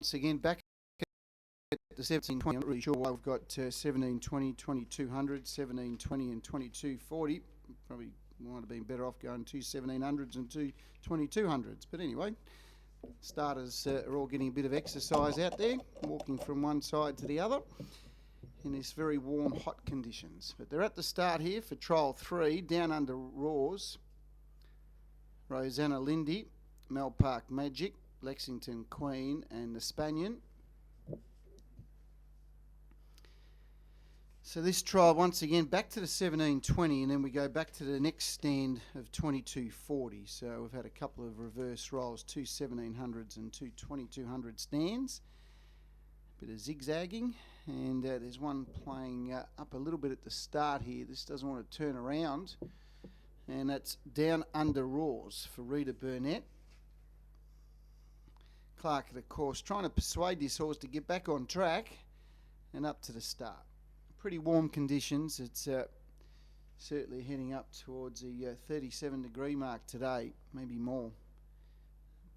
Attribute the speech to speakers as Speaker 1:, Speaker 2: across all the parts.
Speaker 1: again back at the 1720. I'm not really sure why we've got 1720, 2200, 1720 and 2240. Probably might have been better off going two 1700s and two 2200s. But anyway, starters are all getting a bit of exercise out there, walking from one side to the other in this very warm, hot conditions. But they're at the start here for trial 3, down under Raws, Rosanna Lindy, Mel Park Magic, Lexington Queen and the Spanion. So this trial once again back to the 1720, and then we go back to the next stand of 2240. So we've had a couple of reverse rolls, two 1700s and two 2200 stands. Bit of zigzagging, and there's one playing up a little bit at the start here. This doesn't want to turn around, and that's down under Raws for Rita Burnett. Clark, of course, trying to persuade this horse to get back on track and up to the start. Pretty warm conditions. It's certainly heading up towards the 37 degree mark today, maybe more.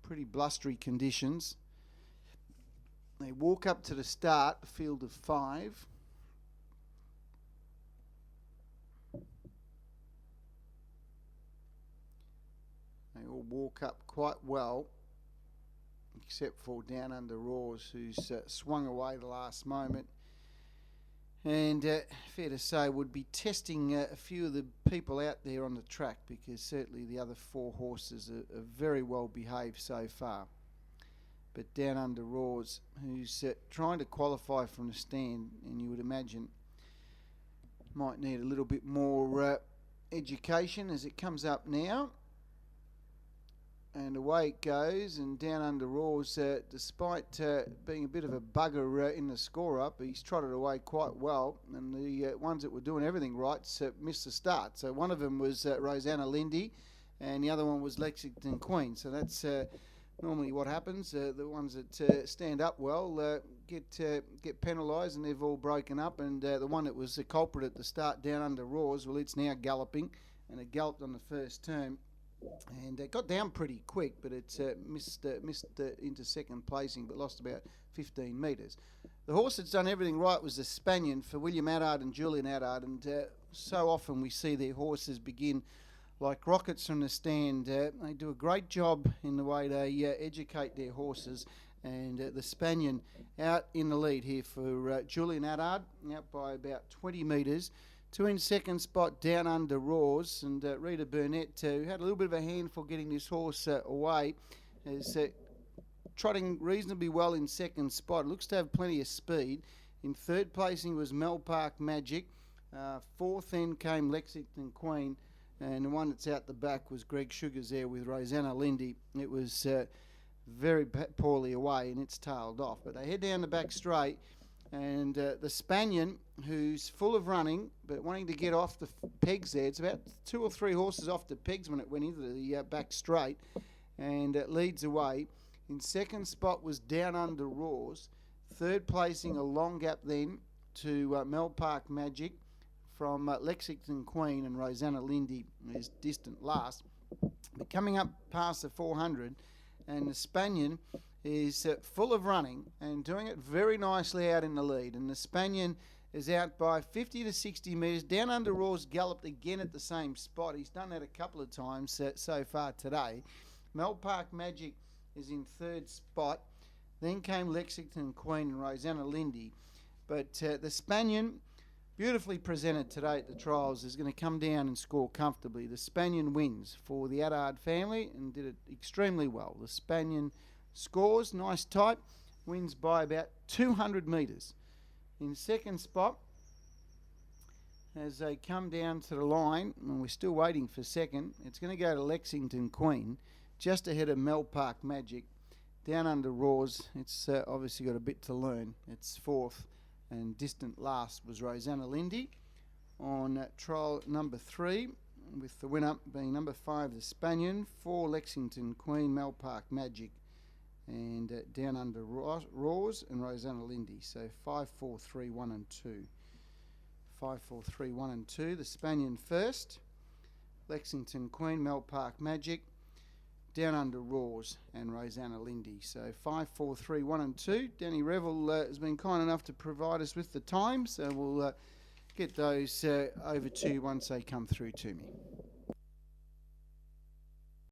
Speaker 1: Pretty blustery conditions. They walk up to the start, a field of 5. They all walk up quite well, except for down under Raws, who's swung away the last moment. And fair to say would be testing a few of the people out there on the track, because certainly the other 4 horses are very well behaved so far. But down under Raws, who's trying to qualify from the stand, and you would imagine might need a little bit more education as it comes up now. And away it goes, and down under Raws, despite being a bit of a bugger in the score-up, he's trotted away quite well, and the ones that were doing everything right missed the start. So one of them was Rosanna Lindy, and the other one was Lexington Queen. So that's normally what happens. The ones that stand up well get penalised, and they've all broken up. And the one that was the culprit at the start down under Raws, well, it's now galloping, and it galloped on the first turn. And it got down pretty quick, but it missed into second placing, but lost about 15 metres. The horse that's done everything right was the Spanion for William Addard and Julian Addard, and so often we see their horses begin like rockets from the stand. They do a great job in the way they educate their horses, and the Spanion out in the lead here for Julian Addard, out by about 20 metres. 2 in second spot down under Raws, and Rita Burnett, who had a little bit of a handful getting this horse away, is trotting reasonably well in second spot. Looks to have plenty of speed. In third placing was Mel Park Magic. Fourth then came Lexington Queen, and the one that's out the back was Greg Sugars there with Rosanna Lindy. It was very poorly away, and it's tailed off. But they head down the back straight, and the Spanion, who's full of running but wanting to get off the pegs there. It's about 2 or 3 horses off the pegs when it went into the back straight, and it leads away. In second spot was down under Raws. Third placing, a long gap then to Mel Park Magic from Lexington Queen, and Rosanna Lindy is distant last. But coming up past the 400, and the Spanion is full of running and doing it very nicely out in the lead. And the Spanion is out by 50 to 60 metres. Down under Raws galloped again at the same spot. He's done that a couple of times so far today. Mel Park Magic is in third spot. Then came Lexington Queen and Rosanna Lindy. But the Spanion, beautifully presented today at the trials, is going to come down and score comfortably. The Spanion wins for the Addard family and did it extremely well. The Spanion scores, nice type, wins by about 200 metres. In second spot, as they come down to the line, and we're still waiting for second, it's going to go to Lexington Queen, just ahead of Mel Park Magic. Down under Raws, it's obviously got a bit to learn. It's fourth, and distant last was Rosanna Lindy on trial number 3, with the winner being number 5, the Spanion, 4 Lexington Queen, Mel Park Magic, and down under Raws and Rosanna Lindy. So 5, 4, 3, 1 and 2. 5, 4, 3, 1 and 2. The Spanion first. Lexington Queen, Mel Park Magic. Down Under Roars and Rosanna Lindy. So 5, 4, 3, 1 and 2. Danny Revel has been kind enough to provide us with the time, so we'll get those over to you once they come through to me.